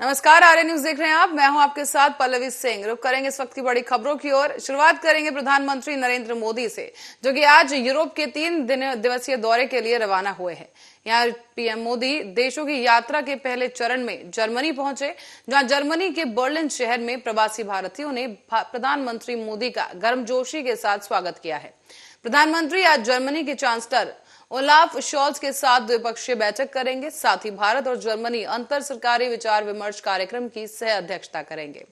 नमस्कार, आर्य न्यूज देख रहे हैं आप। मैं हूं आपके साथ पल्लवी सिंह। रुक करेंगे इस वक्त की बड़ी खबरों की ओर। शुरुआत करेंगे प्रधानमंत्री नरेंद्र मोदी से, जो कि आज यूरोप के 3 दिवसीय दौरे के लिए रवाना हुए हैं। यहाँ पीएम मोदी देशों की यात्रा के पहले चरण में जर्मनी पहुंचे, जहां जर्मनी के बर्लिन शहर में प्रवासी भारतीयों ने प्रधानमंत्री मोदी का गर्मजोशी के साथ स्वागत किया है। प्रधानमंत्री आज जर्मनी के चांसलर ओलाफ शॉल्ज के साथ द्विपक्षीय बैठक करेंगे। साथ ही भारत और जर्मनी अंतर सरकारी विचार विमर्श कार्यक्रम की सह अध्यक्षता करेंगे।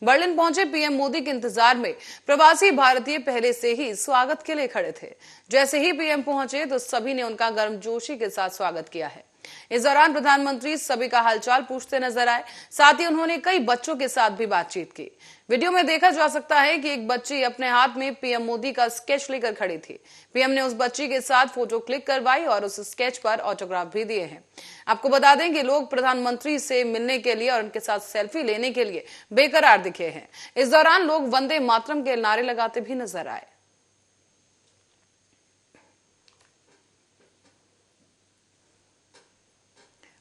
बर्लिन पहुंचे पीएम मोदी के इंतजार में प्रवासी भारतीय पहले से ही स्वागत के लिए खड़े थे। जैसे ही पीएम पहुंचे तो सभी ने उनका गर्मजोशी के साथ स्वागत किया है। इस दौरान प्रधानमंत्री सभी का हालचाल पूछते नजर आए। साथ ही उन्होंने कई बच्चों के साथ भी बातचीत की। वीडियो में देखा जा सकता है कि एक बच्ची अपने हाथ में पीएम मोदी का स्केच लेकर खड़ी थी। पीएम ने उस बच्ची के साथ फोटो क्लिक करवाई और उस स्केच पर ऑटोग्राफ भी दिए हैं। आपको बता दें कि लोग प्रधानमंत्री से मिलने के लिए और उनके साथ सेल्फी लेने के लिए बेकरार दिखे हैं। इस दौरान लोग वंदे मातरम के नारे लगाते भी नजर आए।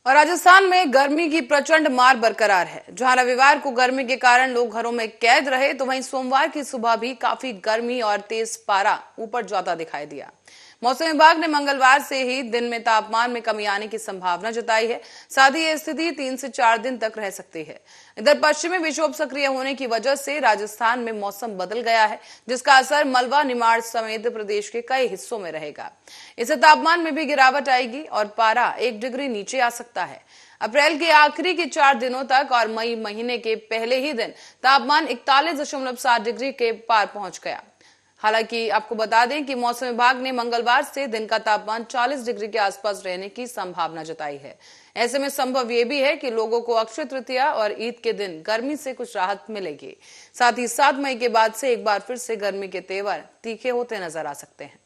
और राजस्थान में गर्मी की प्रचंड मार बरकरार है। जहां रविवार को गर्मी के कारण लोग घरों में कैद रहे, तो वहीं सोमवार की सुबह भी काफी गर्मी और तेज पारा ऊपर जाता दिखाई दिया। मौसम विभाग ने मंगलवार से ही दिन में तापमान में कमी आने की संभावना जताई है। साथ ही यह स्थिति 3 से 4 दिन तक रह सकती है। इधर पश्चिमी विक्षोभ सक्रिय होने की वजह से राजस्थान में मौसम बदल गया है, जिसका असर मलबा, निमाड़ समेत प्रदेश के कई हिस्सों में रहेगा। इससे तापमान में भी गिरावट आएगी और पारा 1 डिग्री नीचे आ सकता है। अप्रैल के आखिरी के 4 दिनों तक और मई महीने के पहले ही दिन तापमान 41.7 डिग्री के पार पहुंच गया। हालांकि आपको बता दें कि मौसम विभाग ने मंगलवार से दिन का तापमान 40 डिग्री के आसपास रहने की संभावना जताई है। ऐसे में संभव यह भी है कि लोगों को अक्षय तृतीया और ईद के दिन गर्मी से कुछ राहत मिलेगी। साथ ही 7 मई के बाद से एक बार फिर से गर्मी के तेवर तीखे होते नजर आ सकते हैं।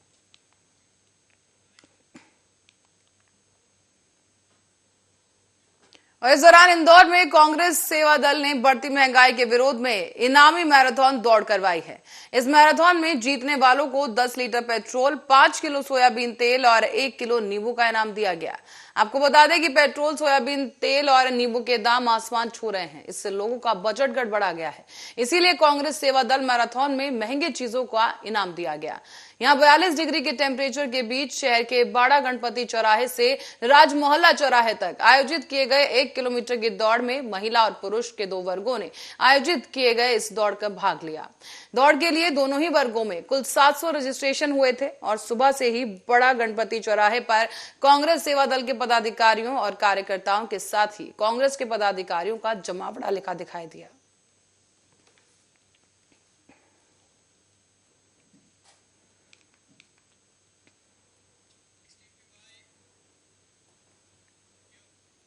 और इस दौरान इंदौर में कांग्रेस सेवा दल ने बढ़ती महंगाई के विरोध में इनामी मैराथन दौड़ करवाई है। इस मैराथन में जीतने वालों को 10 लीटर पेट्रोल, 5 किलो सोयाबीन तेल और 1 किलो नींबू का इनाम दिया गया। आपको बता दें कि पेट्रोल, सोयाबीन तेल और नींबू के दाम आसमान छू रहे हैं। इससे लोगों का बजट गड़बड़ा गया है। इसीलिए कांग्रेस सेवा दल मैराथन में महंगे चीजों का इनाम दिया गया। यहाँ 42 डिग्री के टेम्परेचर के बीच शहर के बाड़ा गणपति चौराहे से राजमोहल्ला चौराहे तक आयोजित किए गए 1 किलोमीटर की दौड़ में महिला और पुरुष के 2 वर्गों ने आयोजित किए गए इस दौड़ का भाग लिया। दौड़ के लिए दोनों ही वर्गों में कुल 700 रजिस्ट्रेशन हुए थे और सुबह से ही बड़ा गणपति चौराहे पर कांग्रेस सेवा दल के पदाधिकारियों और कार्यकर्ताओं के साथ ही कांग्रेस के पदाधिकारियों का जमावड़ा लिखा दिखाई दिया।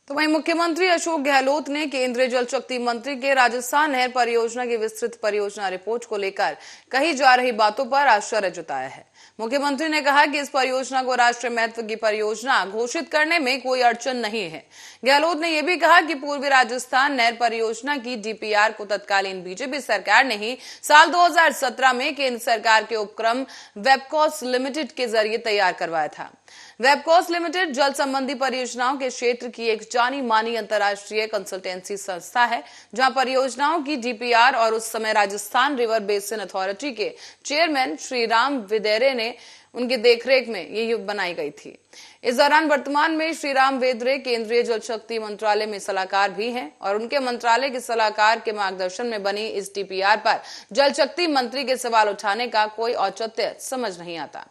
तो वहीं मुख्यमंत्री अशोक गहलोत ने केंद्रीय जल शक्ति मंत्री के राजस्थान नहर परियोजना की विस्तृत परियोजना रिपोर्ट को लेकर कही जा रही बातों पर आश्चर्य जताया है। मुख्यमंत्री ने कहा कि इस परियोजना को राष्ट्रीय महत्व की परियोजना घोषित करने में कोई अड़चन नहीं है। गहलोत ने यह भी कहा कि पूर्वी राजस्थान नहर परियोजना की डीपीआर को तत्कालीन बीजेपी सरकार ने ही साल 2017 में केंद्र सरकार के उपक्रम वेबकॉस लिमिटेड के जरिए तैयार करवाया था। वेबकॉस लिमिटेड जल संबंधी परियोजनाओं के क्षेत्र की एक जानी मानी अंतर्राष्ट्रीय कंसल्टेंसी संस्था है, जहां परियोजनाओं की डीपीआर और उस समय राजस्थान रिवर बेसिन अथॉरिटी के चेयरमैन श्री राम वेदरे ने उनकी देखरेख में ये बनाई गई थी। इस दौरान वर्तमान में श्री राम वेदरे केंद्रीय जल शक्ति मंत्रालय में सलाहकार भी हैं और उनके मंत्रालय के सलाहकार के मार्गदर्शन में बनी इस डीपीआर पर जल शक्ति मंत्री के सवाल उठाने का कोई औचित्य समझ नहीं आता।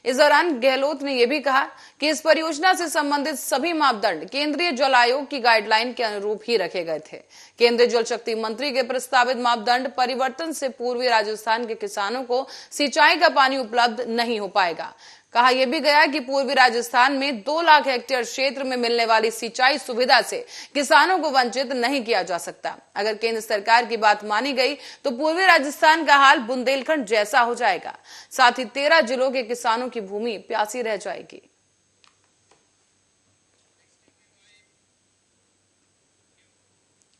इस दौरान गहलोत ने यह भी कहा कि इस परियोजना से संबंधित सभी मापदंड केंद्रीय जल आयोग की गाइडलाइन के अनुरूप ही रखे गए थे। केंद्रीय जल शक्ति मंत्री के प्रस्तावित मापदंड परिवर्तन से पूर्वी राजस्थान के किसानों को सिंचाई का पानी उपलब्ध नहीं हो पाएगा। कहा यह भी गया कि पूर्वी राजस्थान में 2 लाख हेक्टेयर क्षेत्र में मिलने वाली सिंचाई सुविधा से किसानों को वंचित नहीं किया जा सकता। अगर केंद्र सरकार की बात मानी गई तो पूर्वी राजस्थान का हाल बुंदेलखंड जैसा हो जाएगा। साथ ही 13 जिलों के किसानों की भूमि प्यासी रह जाएगी।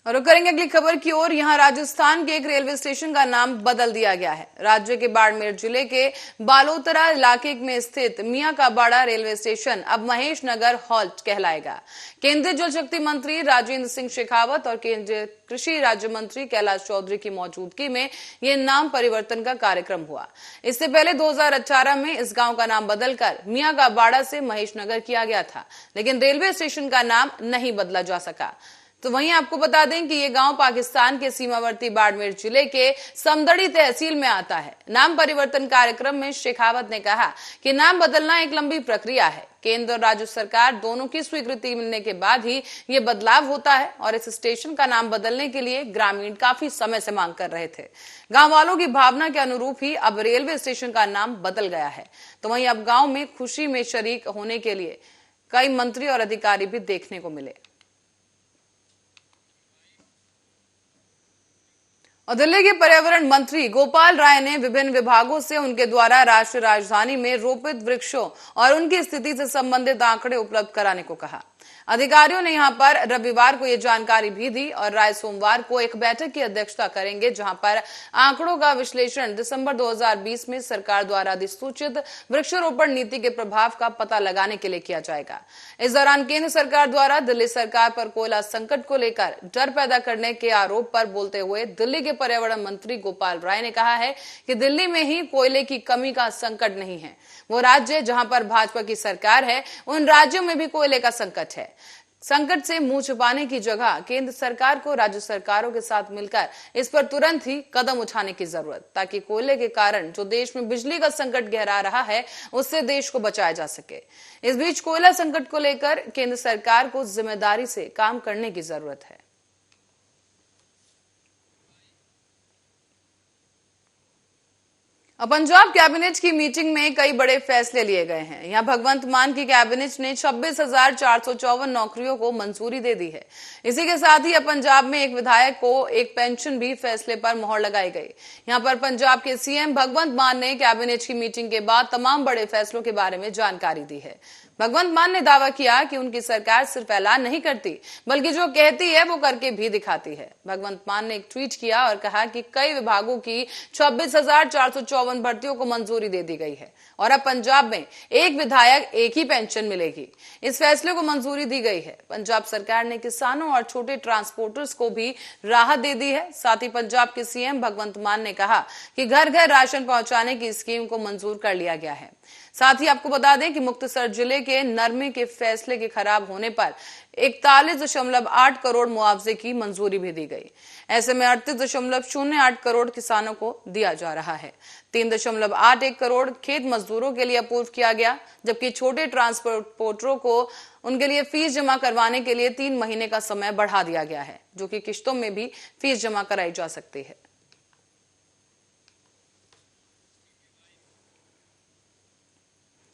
और रुक करेंगे अगली खबर की ओर। यहां राजस्थान के एक रेलवे स्टेशन का नाम बदल दिया गया है। राज्य के बाड़मेर जिले के बालोतरा इलाके में स्थित मियां का बाड़ा रेलवे स्टेशन अब महेश नगर हॉल्ट कहलाएगा। केंद्रीय जल शक्ति मंत्री राजेंद्र सिंह शेखावत और केंद्रीय कृषि राज्य मंत्री कैलाश चौधरी की मौजूदगी में यह नाम परिवर्तन का कार्यक्रम हुआ। इससे पहले 2018 में इस गांव का नाम बदलकर मियां का बाड़ा से महेश नगर किया गया था, लेकिन रेलवे स्टेशन का नाम नहीं बदला जा सका। तो वहीं आपको बता दें कि ये गांव पाकिस्तान के सीमावर्ती बाड़मेर जिले के समदड़ी तहसील में आता है। नाम परिवर्तन कार्यक्रम में शेखावत ने कहा कि नाम बदलना एक लंबी प्रक्रिया है। केंद्र और राज्य सरकार दोनों की स्वीकृति मिलने के बाद ही ये बदलाव होता है और इस स्टेशन का नाम बदलने के लिए ग्रामीण काफी समय से मांग कर रहे थे। गांव वालों की भावना के अनुरूप ही अब रेलवे स्टेशन का नाम बदल गया है। तो वहीं अब गांव में खुशी में शरीक होने के लिए कई मंत्री और अधिकारी भी देखने को मिले। और दिल्ली के पर्यावरण मंत्री गोपाल राय ने विभिन्न विभागों से उनके द्वारा राष्ट्रीय राजधानी में रोपित वृक्षों और उनकी स्थिति से संबंधित आंकड़े उपलब्ध कराने को कहा। अधिकारियों ने यहां पर रविवार को यह जानकारी भी दी और राय सोमवार को एक बैठक की अध्यक्षता करेंगे, जहां पर आंकड़ों का विश्लेषण दिसंबर 2020 में सरकार द्वारा अधिसूचित वृक्षारोपण नीति के प्रभाव का पता लगाने के लिए किया जाएगा। इस दौरान केंद्र सरकार द्वारा दिल्ली सरकार पर कोयला संकट को लेकर डर पैदा करने के आरोप पर बोलते हुए दिल्ली के पर्यावरण मंत्री गोपाल राय ने कहा है कि दिल्ली में ही कोयले की कमी का संकट नहीं है। वो राज्य जहां पर भाजपा की सरकार है, उन राज्यों में भी कोयले का संकट है। संकट से मुंह छुपाने की जगह केंद्र सरकार को राज्य सरकारों के साथ मिलकर इस पर तुरंत ही कदम उठाने की जरूरत, ताकि कोयले के कारण जो देश में बिजली का संकट गहरा रहा है उससे देश को बचाया जा सके। इस बीच कोयला संकट को लेकर केंद्र सरकार को जिम्मेदारी से काम करने की जरूरत है। अब पंजाब कैबिनेट की मीटिंग में कई बड़े फैसले लिए गए हैं। यहां भगवंत मान की कैबिनेट ने 26,454 नौकरियों को मंजूरी दे दी है। इसी के साथ ही अब पंजाब में एक विधायक को एक पेंशन भी फैसले पर मोहर लगाई गई। यहां पर पंजाब के सीएम भगवंत मान ने कैबिनेट की मीटिंग के बाद तमाम बड़े फैसलों के बारे में जानकारी दी है। भगवंत मान ने दावा किया कि उनकी सरकार सिर्फ ऐलान नहीं करती, बल्कि जो कहती है वो करके भी दिखाती है। भगवंत मान ने एक ट्वीट किया और कहा कि कई विभागों की 26,454 भर्तियों को मंजूरी दे दी गई है और अब पंजाब में एक विधायक एक ही पेंशन मिलेगी। इस फैसले को मंजूरी दी गई है। पंजाब सरकार ने किसानों और छोटे ट्रांसपोर्टर्स को भी राहत दे दी है। साथ ही पंजाब के सीएम भगवंत मान ने कहा कि घर घर राशन पहुंचाने की स्कीम को मंजूर कर लिया गया है। साथ ही आपको बता दें कि मुक्तसर जिले के नरमे के फैसले के खराब होने पर 41.8 करोड़ मुआवजे की मंजूरी भी दी गई। ऐसे में 38.08 करोड़ किसानों को दिया जा रहा है। 3.81 करोड़ खेत मजदूरों के लिए अप्रूव किया गया, जबकि छोटे ट्रांसपोर्टरों को उनके लिए फीस जमा करवाने के लिए 3 महीने का समय बढ़ा दिया गया है, जो कि किश्तों में भी फीस जमा कराई जा सकती है।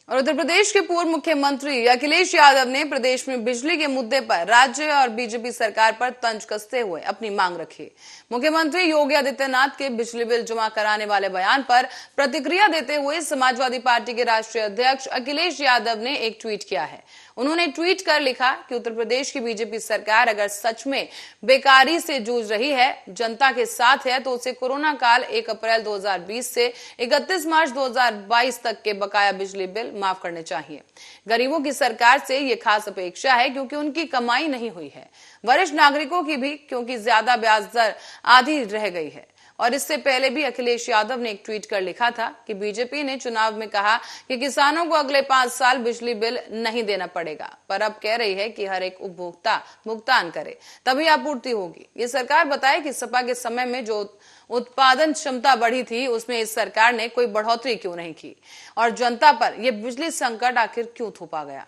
और उत्तर प्रदेश के पूर्व मुख्यमंत्री अखिलेश यादव ने प्रदेश में बिजली के मुद्दे पर राज्य और बीजेपी सरकार पर तंज कसते हुए अपनी मांग रखी। मुख्यमंत्री योगी आदित्यनाथ के बिजली बिल जमा कराने वाले बयान पर प्रतिक्रिया देते हुए समाजवादी पार्टी के राष्ट्रीय अध्यक्ष अखिलेश यादव ने एक ट्वीट किया है। उन्होंने ट्वीट कर लिखा कि उत्तर प्रदेश की बीजेपी सरकार अगर सच में बेकारी से जूझ रही है, जनता के साथ है, तो उसे कोरोना काल 1 अप्रैल 2020 से 31 मार्च 2022 तक के बकाया बिजली बिल माफ करने चाहिए। गरीबों की सरकार से ये खास अपेक्षा है क्योंकि उनकी कमाई नहीं हुई है। वरिष्ठ नागरिकों की भी, क्योंकि ज्यादा ब्याज दर आधी रह गई है। और इससे पहले भी अखिलेश यादव ने एक ट्वीट कर लिखा था कि बीजेपी ने चुनाव में कहा कि किसानों को अगले 5 साल बिजली बिल नहीं देना पड़ेगा, पर अब कह रही है कि हर एक उपभोक्ता भुगतान करे तभी आपूर्ति होगी। ये सरकार बताए कि सपा के समय में जो उत्पादन क्षमता बढ़ी थी उसमें इस सरकार ने कोई बढ़ोतरी क्यों नहीं की और जनता पर यह बिजली संकट आखिर क्यों थोपा गया।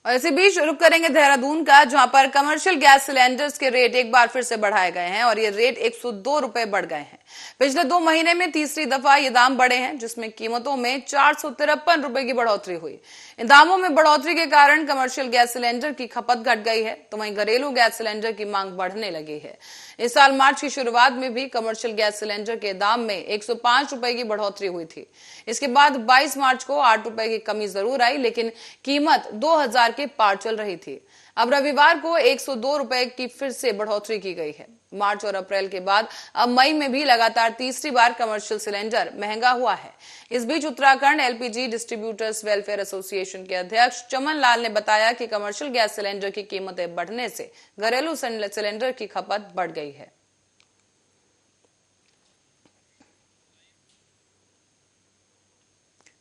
और इसी बीच रुक करेंगे देहरादून का, जहां पर कमर्शियल गैस सिलेंडर्स के रेट एक बार फिर से बढ़ाए गए हैं और ये रेट 102 रुपए बढ़ गए हैं। पिछले 2 महीने में तीसरी दफा ये दाम बढ़े हैं, जिसमें कीमतों में 453 रुपए की बढ़ोतरी हुई। इन दामों में बढ़ोतरी के कारण कमर्शियल गैस सिलेंडर की खपत घट गई है, तो वहीं घरेलू गैस सिलेंडर की मांग बढ़ने लगी है। इस साल मार्च की शुरुआत में भी कमर्शियल गैस सिलेंडर के दाम में 105 रुपए की बढ़ोतरी हुई थी। इसके बाद 22 मार्च को 8 रुपए की कमी जरूर आई, लेकिन कीमत 2000 के पार चल रही थी। अब रविवार को 102 रुपए की फिर से बढ़ोतरी की गई है। मार्च और अप्रैल के बाद अब मई में भी लगातार तीसरी बार कमर्शियल सिलेंडर महंगा हुआ है। इस बीच Uttarakhand LPG distributors welfare association के अध्यक्ष चमन लाल ने बताया कि कमर्शियल गैस सिलेंडर की कीमतें बढ़ने से घरेलू सिलेंडर की खपत बढ़ गई है।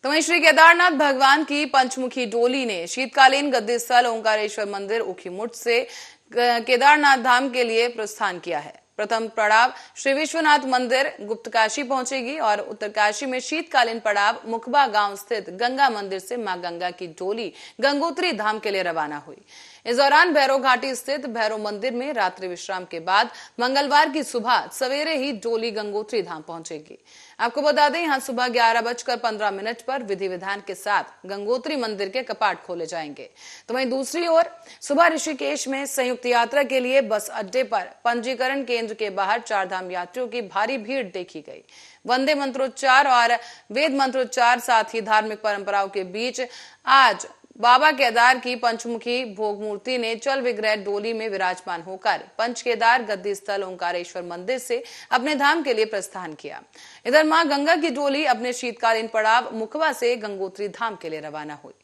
तो वहीं श्री केदारनाथ भगवान की पंचमुखी डोली ने शीतकालीन गद्दी स्थल ओंकारेश्वर मंदिर ऊखीमुठ से केदारनाथ धाम के लिए प्रस्थान किया है। प्रथम पड़ाव श्री विश्वनाथ मंदिर गुप्तकाशी पहुंचेगी और उत्तरकाशी में शीतकालीन पड़ाव मुखबा गांव स्थित गंगा मंदिर से मां गंगा की डोली गंगोत्री धाम के लिए रवाना हुई। इस दौरान भैरव घाटी स्थित भैरव मंदिर में रात्रि विश्राम के बाद मंगलवार की सुबह सवेरे ही डोली गंगोत्री धाम पहुंचेगी। आपको बता दें, यहां सुबह 11:15 पर विधि विधान के साथ गंगोत्री मंदिर के कपाट खोले जाएंगे। तो वहीं दूसरी ओर सुबह ऋषिकेश में संयुक्त यात्रा के लिए बस अड्डे पर पंजीकरण केंद्र के बाहर चारधाम यात्रियों की भारी भीड़ देखी गई। वंदे मंत्रोच्चार और वेद मंत्रोच्चार साथ ही धार्मिक परंपराओं के बीच आज बाबा केदार की पंचमुखी भोग मूर्ति ने चल विग्रह डोली में विराजमान होकर पंच केदार गद्दी स्थल ओंकारेश्वर मंदिर से अपने धाम के लिए प्रस्थान किया। इधर मां गंगा की डोली अपने शीतकालीन पड़ाव मुखबा से गंगोत्री धाम के लिए रवाना हुई।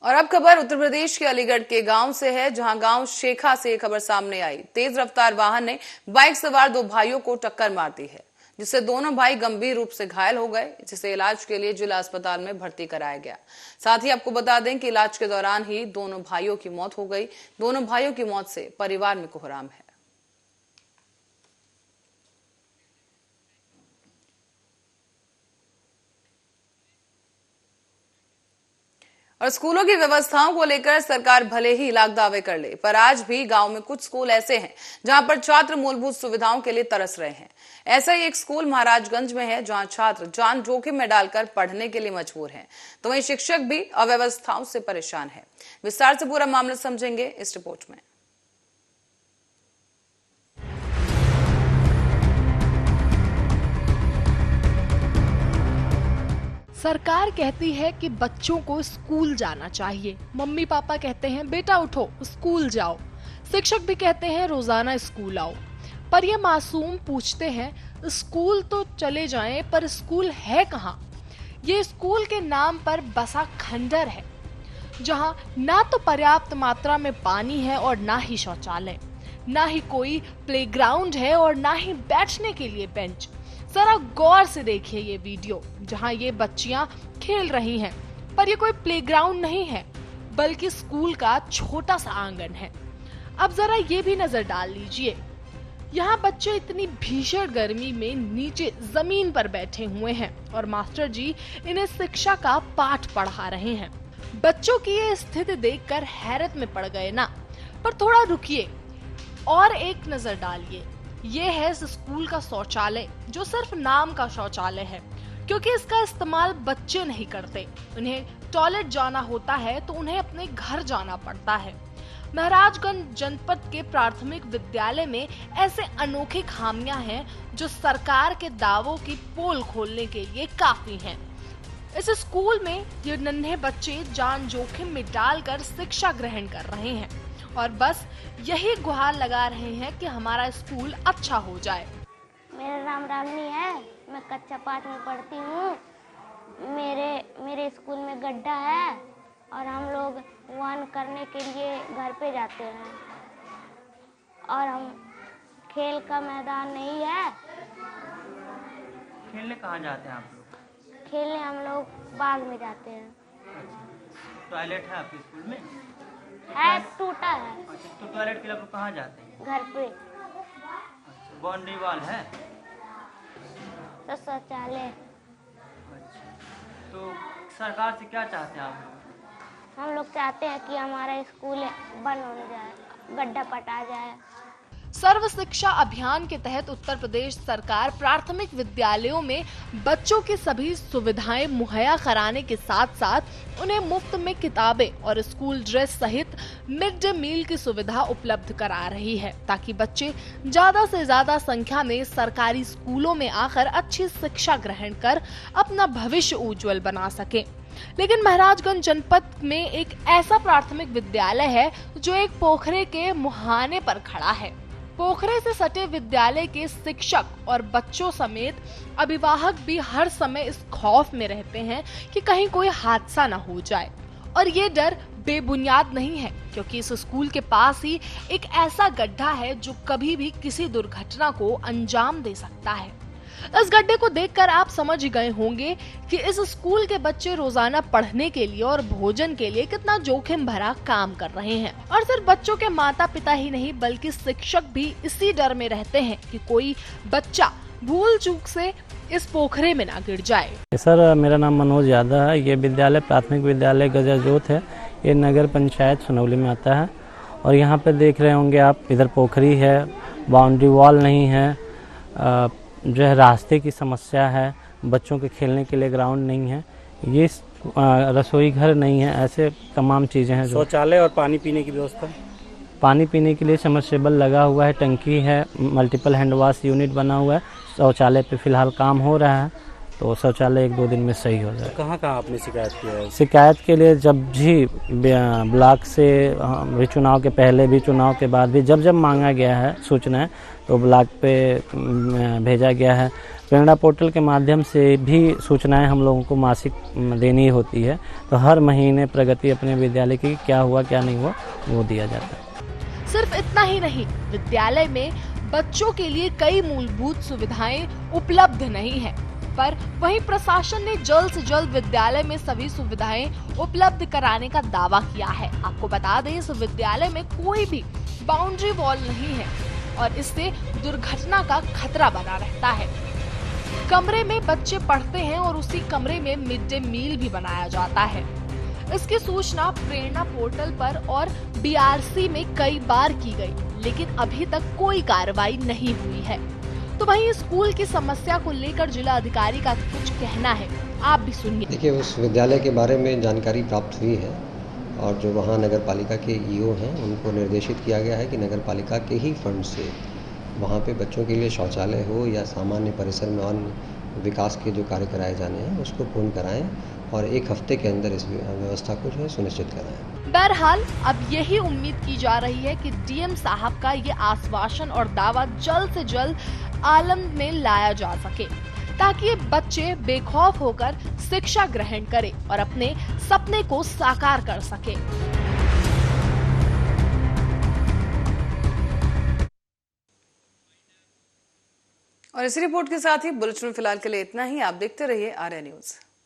और अब खबर उत्तर प्रदेश के अलीगढ़ के गांव से है, जहां गांव शेखा से खबर सामने आई। तेज रफ्तार वाहन ने बाइक सवार 2 भाइयों को टक्कर मार दी है, जिससे दोनों भाई गंभीर रूप से घायल हो गए, जिसे इलाज के लिए जिला अस्पताल में भर्ती कराया गया। साथ ही आपको बता दें कि इलाज के दौरान ही दोनों भाइयों की मौत हो गई। दोनों भाइयों की मौत से परिवार में कोहराम है। और स्कूलों की व्यवस्थाओं को लेकर सरकार भले ही लाख दावे कर ले, पर आज भी गांव में कुछ स्कूल ऐसे हैं जहां पर छात्र मूलभूत सुविधाओं के लिए तरस रहे हैं। ऐसा ही एक स्कूल महाराजगंज में है, जहां छात्र जान जोखिम में डालकर पढ़ने के लिए मजबूर हैं। तो वहीं शिक्षक भी अव्यवस्थाओं से परेशान है। विस्तार से पूरा मामला समझेंगे इस रिपोर्ट में। सरकार कहती है कि बच्चों को स्कूल जाना चाहिए। मम्मी पापा कहते हैं बेटा उठो स्कूल जाओ। शिक्षक भी कहते हैं रोजाना स्कूल आओ। पर ये मासूम पूछते हैं स्कूल तो चले जाएं, पर स्कूल है कहाँ? ये स्कूल के नाम पर बसा खंडर है, जहाँ ना तो पर्याप्त मात्रा में पानी है और ना ही शौचालय, ना ही कोई प्लेग्राउंड है और ना ही बैठने के लिए बेंच। जरा गौर से देखिए ये वीडियो, जहां ये बच्चियां खेल रही हैं, पर ये कोई प्लेग्राउंड नहीं है, बल्कि स्कूल का छोटा सा आंगन है। अब जरा ये भी नजर डाल लीजिए, यहाँ बच्चे इतनी भीषण गर्मी में नीचे जमीन पर बैठे हुए हैं और मास्टर जी इन्हें शिक्षा का पाठ पढ़ा रहे हैं। बच्चों की ये स्थिति देखकर हैरत में पड़ गए ना। पर थोड़ा रुकिए और एक नजर डालिए। ये है इस स्कूल का शौचालय, जो सिर्फ नाम का शौचालय है, क्योंकि इसका इस्तेमाल बच्चे नहीं करते। उन्हें टॉयलेट जाना होता है तो उन्हें अपने घर जाना पड़ता है। महाराजगंज जनपद के प्राथमिक विद्यालय में ऐसे अनोखे खामियां हैं जो सरकार के दावों की पोल खोलने के लिए काफी हैं। इस स्कूल में ये नन्हे बच्चे जान जोखिम में डालकर शिक्षा ग्रहण कर रहे हैं और बस यही गुहार लगा रहे हैं कि हमारा स्कूल अच्छा हो जाए। मेरा नाम रागनी है, मैं कक्षा 5 में पढ़ती हूँ। मेरे स्कूल में गड्ढा है और हम लोग वन करने के लिए घर पे जाते हैं और हम खेल का मैदान नहीं है। खेलने कहाँ जाते हैं आप लोग? खेलने हम लोग बाग में जाते हैं। टॉयलेट है आपके स्कूल में? है, टूटा है। अच्छा, तो टॉयलेट के लिए आप लोग कहाँ जाते हैं? घर पे। अच्छा, बाउंड्री वॉल है? तो शौचालय। अच्छा, तो सरकार से क्या चाहते हैं आप लोग? हम लोग चाहते हैं कि हमारा स्कूल बन गड्ढा पटा जाए। सर्व शिक्षा अभियान के तहत उत्तर प्रदेश सरकार प्राथमिक विद्यालयों में बच्चों की सभी सुविधाएं मुहैया कराने के साथ साथ उन्हें मुफ्त में किताबें और स्कूल ड्रेस सहित मिड डे मील की सुविधा उपलब्ध करा रही है, ताकि बच्चे ज्यादा से ज्यादा संख्या में सरकारी स्कूलों में आकर अच्छी शिक्षा ग्रहण कर अपना भविष्य उज्जवल बना सकें। लेकिन महाराजगंज जनपद में एक ऐसा प्राथमिक विद्यालय है जो एक पोखरे के मुहाने पर खड़ा है। पोखरे से सटे विद्यालय के शिक्षक और बच्चों समेत अभिभावक भी हर समय इस खौफ में रहते हैं कि कहीं कोई हादसा न हो जाए। और ये डर बेबुनियाद नहीं है, क्योंकि इस स्कूल के पास ही एक ऐसा गड्ढा है जो कभी भी किसी दुर्घटना को अंजाम दे सकता है। इस गड्ढे को देखकर आप समझ गए होंगे कि इस स्कूल के बच्चे रोजाना पढ़ने के लिए और भोजन के लिए कितना जोखिम भरा काम कर रहे हैं। और सिर्फ बच्चों के माता पिता ही नहीं, बल्कि शिक्षक भी इसी डर में रहते हैं कि कोई बच्चा भूल चूक से इस पोखरे में ना गिर जाए। सर, मेरा नाम मनोज यादव है। ये विद्यालय प्राथमिक विद्यालय गजाजोत है। ये नगर पंचायत सुनौली में आता है। और यहाँ पे देख रहे होंगे आप, इधर पोखरी है, बाउंड्री वॉल नहीं है, जो है रास्ते की समस्या है, बच्चों के खेलने के लिए ग्राउंड नहीं है, ये रसोई घर नहीं है, ऐसे तमाम चीज़ें हैं। शौचालय और पानी पीने की व्यवस्था, पानी पीने के लिए सबमर्सिबल लगा हुआ है, टंकी है, मल्टीपल हैंड वॉश यूनिट बना हुआ है। शौचालय पे फिलहाल काम हो रहा है, तो शौचालय 1-2 दिन में सही हो जाए। कहाँ आपने शिकायत किया है? शिकायत के लिए जब भी ब्लॉक से भी, चुनाव के पहले भी, चुनाव के बाद भी, जब मांगा गया है सूचना, तो ब्लॉक पे भेजा गया है। प्रेरणा पोर्टल के माध्यम से भी सूचनाएं हम लोगों को मासिक देनी होती है, तो हर महीने प्रगति अपने विद्यालय की क्या हुआ क्या नहीं हुआ वो दिया जाता है। सिर्फ इतना ही नहीं, विद्यालय में बच्चों के लिए कई मूलभूत सुविधाएं उपलब्ध नहीं है, पर वहीं प्रशासन ने जल्द से जल्द विद्यालय में सभी सुविधाएं उपलब्ध कराने का दावा किया है। आपको बता दें, इस विद्यालय में कोई भी बाउंड्री वॉल नहीं है और इससे दुर्घटना का खतरा बना रहता है। कमरे में बच्चे पढ़ते हैं और उसी कमरे में मिड डे मील भी बनाया जाता है। इसकी सूचना प्रेरणा पोर्टल पर और BRC में कई बार की गई, लेकिन अभी तक कोई कार्रवाई नहीं हुई है। तो वहीं स्कूल की समस्या को लेकर जिला अधिकारी का कुछ कहना है, आप भी सुनिए। देखिए, उस विद्यालय के बारे में जानकारी प्राप्त हुई है और जो वहाँ नगर पालिका के EO हैं, उनको निर्देशित किया गया है कि नगर पालिका के ही फंड से वहाँ पे बच्चों के लिए शौचालय हो या सामान्य परिसर में अन्य विकास के जो कार्य कराए जाने हैं उसको पूर्ण कराएं और 1 हफ्ते के अंदर इस व्यवस्था को जो है सुनिश्चित कराएं। बहरहाल अब यही उम्मीद की जा रही है कि DM साहब का ये आश्वासन और दावा जल्द से जल्द आलम में लाया जा सके, ताकि बच्चे बेखौफ होकर शिक्षा ग्रहण करें और अपने सपने को साकार कर सके। और इसी रिपोर्ट के साथ ही बुलेटिन में फिलहाल के लिए इतना ही। आप देखते रहिए आर्या न्यूज।